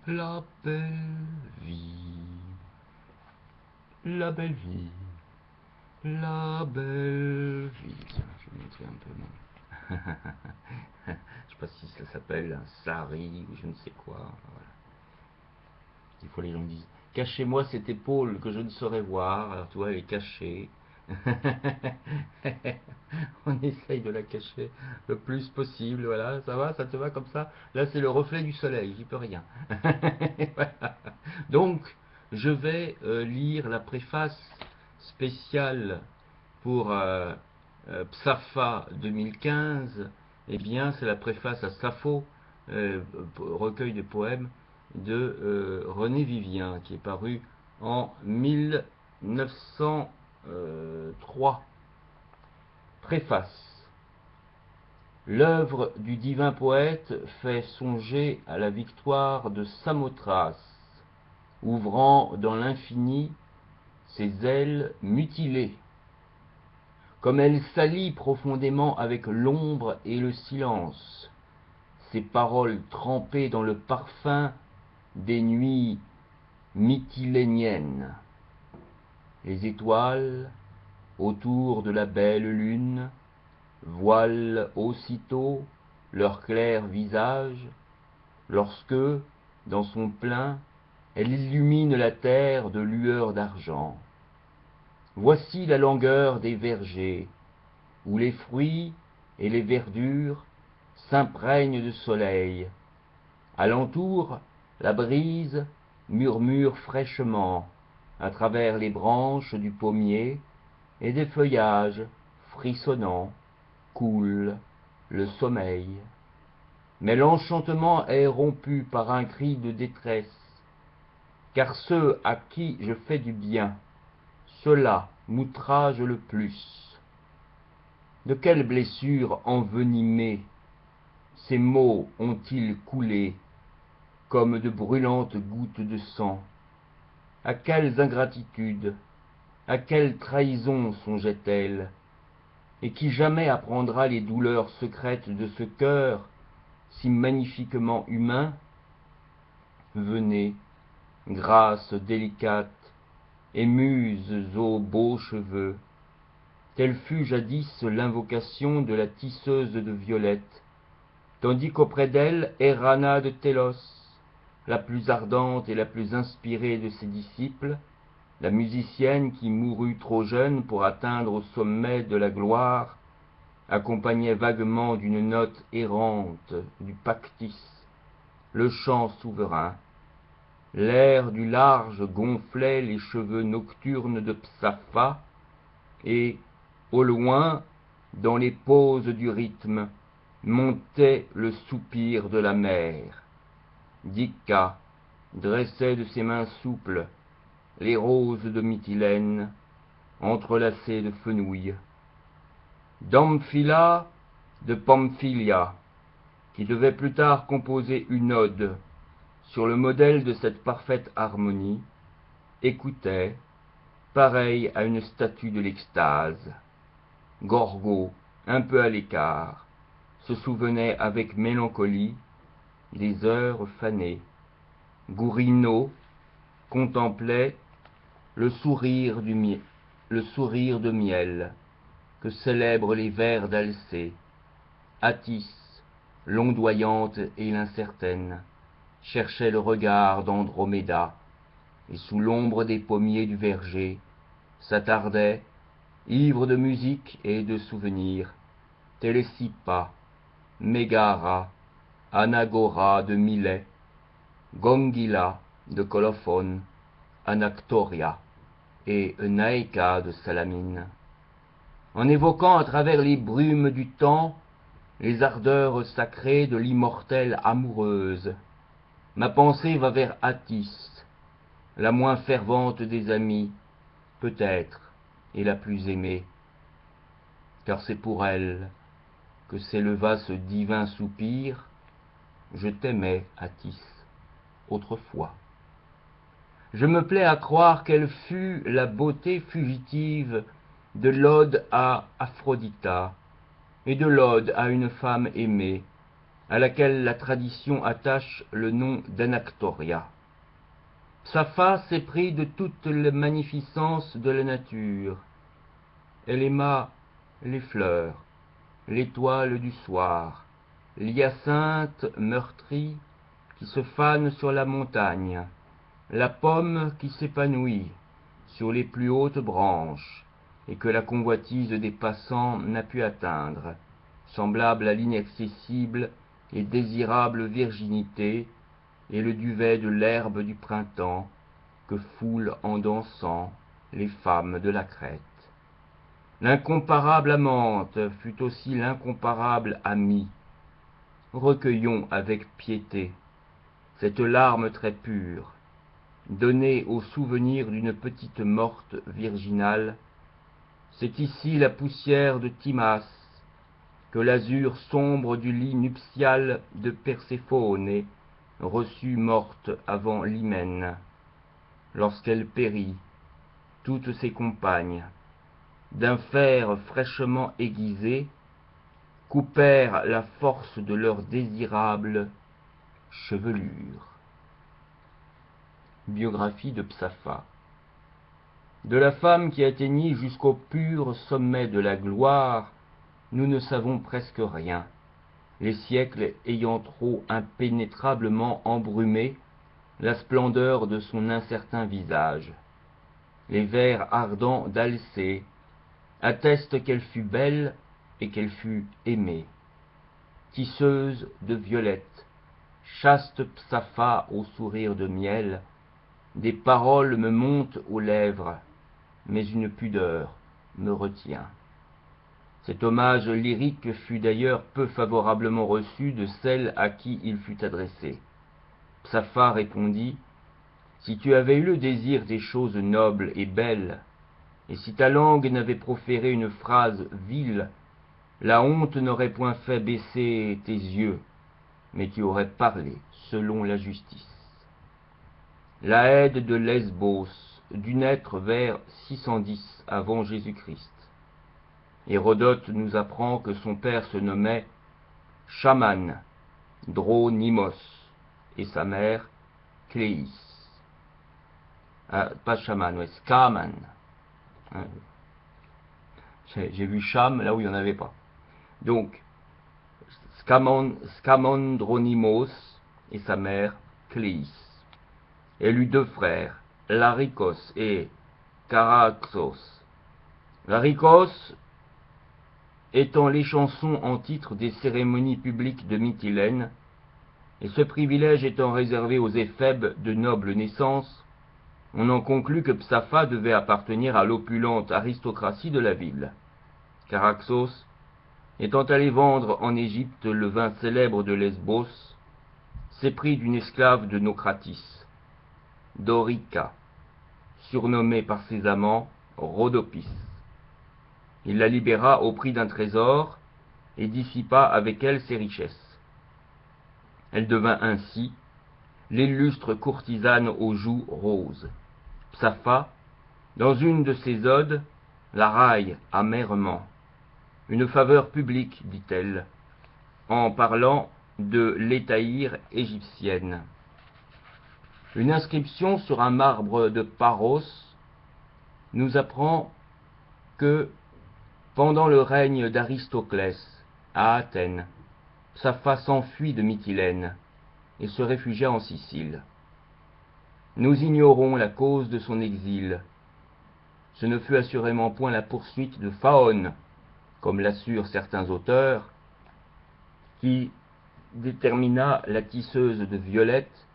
La belle vie, la belle vie, la belle vie. Tiens, je vais montrer un peu mon... je sais pas si ça s'appelle un sari ou je ne sais quoi. Voilà. Des fois les gens disent cachez-moi cette épaule que je ne saurais voir. Alors tu vois, elle est cachée. On essaye de la cacher le plus possible. Voilà, ça va, ça te va comme ça. Là, c'est le reflet du soleil, j'y peux rien. Voilà. Donc, je vais lire la préface spéciale pour Psafa 2015. Eh bien, c'est la préface à Sappho, recueil de poèmes de René Vivien, qui est paru en 1903. Préface. L'œuvre du divin poète fait songer à la victoire de Samothrace, ouvrant dans l'infini ses ailes mutilées. Comme elle s'allie profondément avec l'ombre et le silence, ses paroles trempées dans le parfum des nuits mytiléniennes. Les étoiles, autour de la belle lune, voilent aussitôt leur clair visage, lorsque, dans son plein, elle illumine la terre de lueurs d'argent. Voici la langueur des vergers, où les fruits et les verdures s'imprègnent de soleil. Alentour, la brise murmure fraîchement à travers les branches du pommier, et des feuillages frissonnants coulent le sommeil. Mais l'enchantement est rompu par un cri de détresse, car ceux à qui je fais du bien, ceux-là m'outragent le plus. De quelle blessure envenimée ces mots ont-ils coulé comme de brûlantes gouttes de sang? À quelles ingratitudes, à quelle trahison songeait-elle? Et qui jamais apprendra les douleurs secrètes de ce cœur si magnifiquement humain? Venez, grâce délicate, et muses aux beaux cheveux, telle fut jadis l'invocation de la tisseuse de violettes, tandis qu'auprès d'elle Erana de Télos, la plus ardente et la plus inspirée de ses disciples, la musicienne qui mourut trop jeune pour atteindre au sommet de la gloire, accompagnait vaguement d'une note errante du pactis le chant souverain. L'air du large gonflait les cheveux nocturnes de Psappha, et, au loin, dans les pauses du rythme, montait le soupir de la mer. Dika dressait de ses mains souples les roses de Mytilène, entrelacées de fenouil. Damphila de Pamphylia, qui devait plus tard composer une ode sur le modèle de cette parfaite harmonie, écoutait, pareil à une statue de l'extase. Gorgo, un peu à l'écart, se souvenait avec mélancolie des heures fanées. Gourino contemplait le sourire de miel que célèbrent les vers d'Alcée. Attis, l'ondoyante et l'incertaine, cherchait le regard d'Androméda, et sous l'ombre des pommiers du verger, s'attardait, ivre de musique et de souvenirs, Télésippa, Mégara, Anagora de Milet, Gongila de Colophone, Anactoria et Naïka de Salamine. En évoquant à travers les brumes du temps les ardeurs sacrées de l'immortelle amoureuse, ma pensée va vers Attis, la moins fervente des amies, peut-être, et la plus aimée, car c'est pour elle que s'éleva ce divin soupir. Je t'aimais, Attis, autrefois. Je me plais à croire qu'elle fut la beauté fugitive de l'ode à Aphrodita et de l'ode à une femme aimée, à laquelle la tradition attache le nom d'Anactoria. Psappha s'éprit de toute la magnificence de la nature. Elle aima les fleurs, l'étoile du soir, l'hyacinthe meurtri qui se fane sur la montagne, la pomme qui s'épanouit sur les plus hautes branches et que la convoitise des passants n'a pu atteindre, semblable à l'inaccessible et désirable virginité et le duvet de l'herbe du printemps que foulent en dansant les femmes de la Crète. L'incomparable amante fut aussi l'incomparable amie. Recueillons avec piété cette larme très pure, donnée au souvenir d'une petite morte virginale. C'est ici la poussière de Timas, que l'azur sombre du lit nuptial de Perséphone reçut morte avant l'hymen, lorsqu'elle périt, toutes ses compagnes, d'un fer fraîchement aiguisé, coupèrent la force de leur désirable chevelure. Biographie de Psappha. De la femme qui atteignit jusqu'au pur sommet de la gloire, nous ne savons presque rien, les siècles ayant trop impénétrablement embrumé la splendeur de son incertain visage. Les vers ardents d'Alcée attestent qu'elle fut belle et qu'elle fut aimée. Tisseuse de violettes, chaste Psappha au sourire de miel, des paroles me montent aux lèvres, mais une pudeur me retient. Cet hommage lyrique fut d'ailleurs peu favorablement reçu de celle à qui il fut adressé. Psappha répondit : « Si tu avais eu le désir des choses nobles et belles, et si ta langue n'avait proféré une phrase vile, la honte n'aurait point fait baisser tes yeux, mais tu aurais parlé selon la justice. » L'Aède de Lesbos dut naître vers 610 avant Jésus-Christ. Hérodote nous apprend que son père se nommait Shaman, Dronymos, et sa mère Cléis. Pas Shaman, ouais, Scaman. J'ai vu Cham là où il n'y en avait pas. Donc, Scamandronymos et sa mère Cléis. Elle eut deux frères, Larikos et Charaxos. Larikos étant les chansons en titre des cérémonies publiques de Mytilène, et ce privilège étant réservé aux éphèbes de noble naissance, on en conclut que Psappha devait appartenir à l'opulente aristocratie de la ville. Charaxos, étant allé vendre en Égypte le vin célèbre de Lesbos, s'éprit d'une esclave de Nocratis, Dorica, surnommée par ses amants Rhodopis. Il la libéra au prix d'un trésor et dissipa avec elle ses richesses. Elle devint ainsi l'illustre courtisane aux joues roses. Psappha, dans une de ses odes, la raille amèrement. Une faveur publique, dit-elle, en parlant de l'hétaïre égyptienne. Une inscription sur un marbre de Paros nous apprend que, pendant le règne d'Aristoclès, à Athènes, Psappha s'enfuit de Mytilène et se réfugia en Sicile. Nous ignorons la cause de son exil. Ce ne fut assurément point la poursuite de Phaon, comme l'assurent certains auteurs, qui détermina la tisseuse de violettes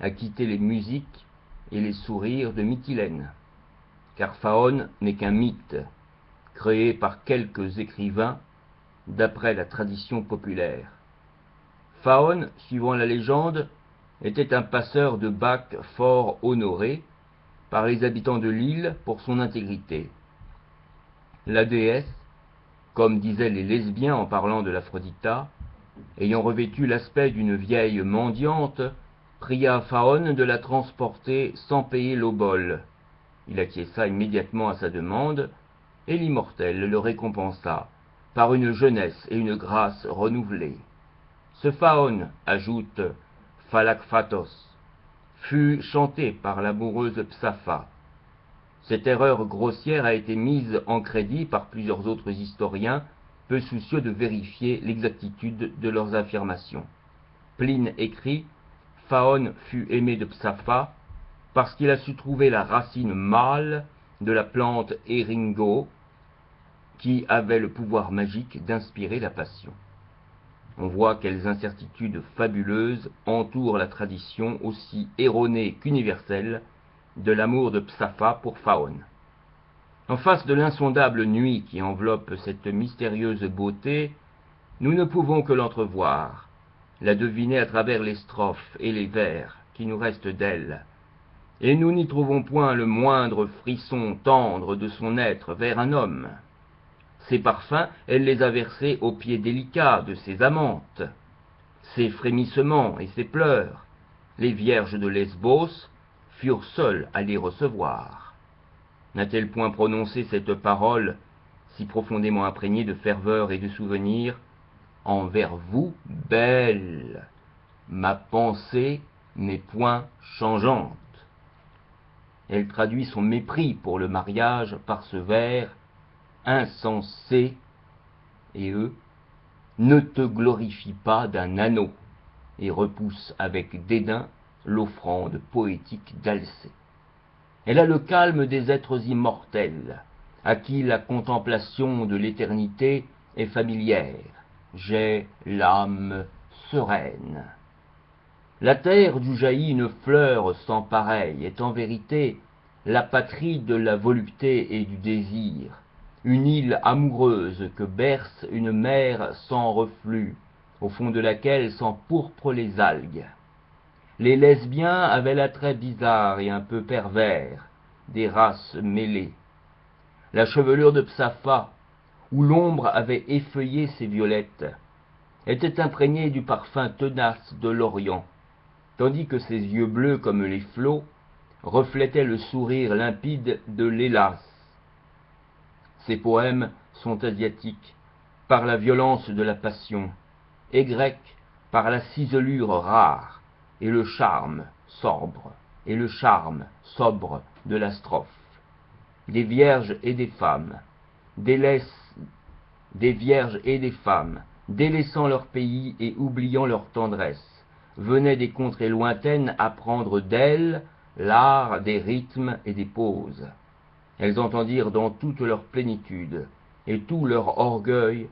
à quitter les musiques et les sourires de Mytilène, car Phaon n'est qu'un mythe, créé par quelques écrivains d'après la tradition populaire. Phaon, suivant la légende, était un passeur de bacs fort honoré par les habitants de l'île pour son intégrité. La déesse, comme disaient les lesbiens en parlant de l'Aphrodita, ayant revêtu l'aspect d'une vieille mendiante, pria Phaon de la transporter sans payer l'obole. Il acquiesça immédiatement à sa demande, et l'immortel le récompensa par une jeunesse et une grâce renouvelées. Ce Phaon, ajoute Phalakphatos, fut chanté par l'amoureuse Psapha. Cette erreur grossière a été mise en crédit par plusieurs autres historiens, peu soucieux de vérifier l'exactitude de leurs affirmations. Pline écrit « Phaon fut aimé de Psapha parce qu'il a su trouver la racine mâle de la plante Eringo, qui avait le pouvoir magique d'inspirer la passion. » On voit quelles incertitudes fabuleuses entourent la tradition aussi erronée qu'universelle de l'amour de Psapha pour Phaon. En face de l'insondable nuit qui enveloppe cette mystérieuse beauté, nous ne pouvons que l'entrevoir, la deviner à travers les strophes et les vers qui nous restent d'elle, et nous n'y trouvons point le moindre frisson tendre de son être vers un homme. Ses parfums, elle les a versés aux pieds délicats de ses amantes. Ses frémissements et ses pleurs, les vierges de Lesbos furent seules à les recevoir. N'a-t-elle point prononcé cette parole, si profondément imprégnée de ferveur et de souvenirs, « Envers vous, belle, ma pensée n'est point changeante ». Elle traduit son mépris pour le mariage par ce vers insensé, et eux, ne te glorifie pas d'un anneau, et repousse avec dédain l'offrande poétique d'Alcée. Elle a le calme des êtres immortels, à qui la contemplation de l'éternité est familière. J'ai l'âme sereine. La terre d'où jaillit une fleur sans pareille est en vérité la patrie de la volupté et du désir, une île amoureuse que berce une mer sans reflux, au fond de laquelle s'empourprent les algues. Les lesbiens avaient l'attrait bizarre et un peu pervers des races mêlées. La chevelure de Psapha, où l'ombre avait effeuillé ses violettes, était imprégnée du parfum tenace de l'Orient, tandis que ses yeux bleus comme les flots reflétaient le sourire limpide de l'Hélas. Ses poèmes sont asiatiques par la violence de la passion, et grecs par la ciselure rare et le charme sobre de la strophe. Des vierges et des femmes, délaissant leur pays et oubliant leur tendresse, venaient des contrées lointaines apprendre d'elles l'art des rythmes et des pauses. Elles entendirent dans toute leur plénitude et tout leur orgueil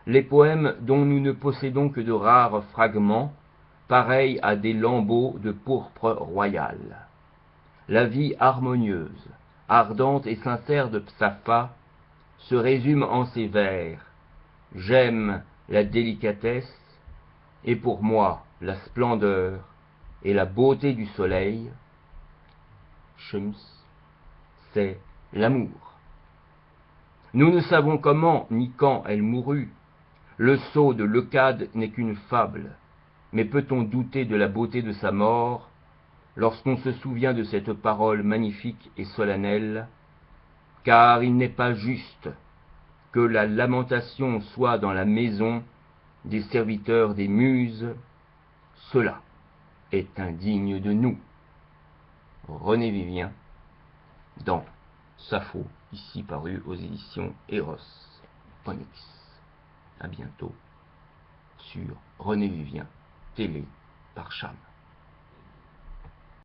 les poèmes dont nous ne possédons que de rares fragments, pareils à des lambeaux de pourpre royale. La vie harmonieuse, ardente et sincère de Psapha se résume en ces vers. J'aime la délicatesse, et pour moi la splendeur et la beauté du soleil. Shams, c'est l'amour. Nous ne savons comment ni quand elle mourut. Le sceau de Leucade n'est qu'une fable, mais peut-on douter de la beauté de sa mort lorsqu'on se souvient de cette parole magnifique et solennelle, car il n'est pas juste que la lamentation soit dans la maison des serviteurs des muses, cela est indigne de nous. René Vivien, dans Sappho, ici paru aux éditions Eros Onyx. À bientôt sur René Vivien, télé par Cham.